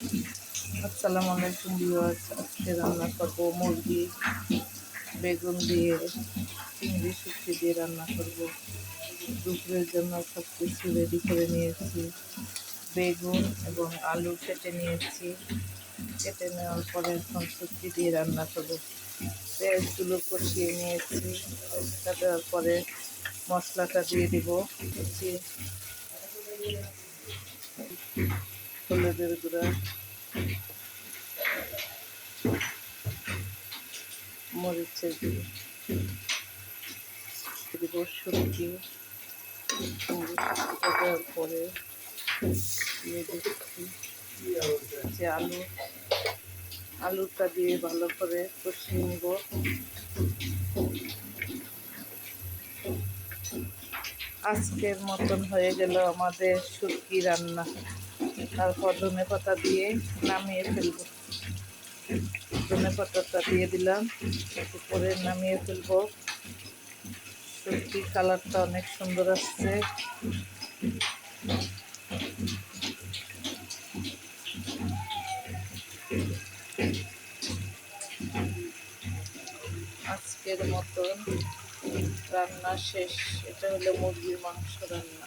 আসসালামু আলাইকুম ভিউয়ার্স। আজকে রান্না করবো মুরগি বেগুন দিয়ে, চিংড়ি শুটকি দিয়ে রান্না করব। দুপুরের জন্য সব কিছু রেডি করে নিয়েছি। বেগুন এবং আলু কেটে নিয়েছি। কেটে নেওয়ার পরে এখন শুটকি দিয়ে রান্না করব। পেঁয়াজগুলো কষিয়ে নিয়েছি। পেঁয়াজটা দেওয়ার পরে মশলাটা দিয়ে দিব। হচ্ছে হলুদের গুঁড়া, মরিচের গুঁড়ো দিব, শুটকি দেওয়ার পরে দিয়ে দিচ্ছি যে আলুটা দিয়ে ভালো করে কষিয়ে নিব। আজকের মতন হয়ে গেল আমাদের শুটকি রান্না। তারপর ধনেপাতা দিয়ে নামিয়ে ফেলবো। ধনেপাতাটা দিয়ে দিলাম, উপরে নামিয়ে ফেলবো। শুটকির কালারটা অনেক সুন্দর আসছে। আজকের মতন রান্না শেষ। এটা হলো মুরগির মাংস রান্না।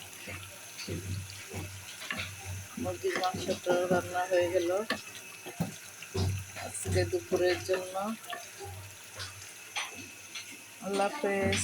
মুরগির মাংসটাও রান্না হয়ে গেল আজকে দুপুরের জন্য। আল্লাহ হাফেজ।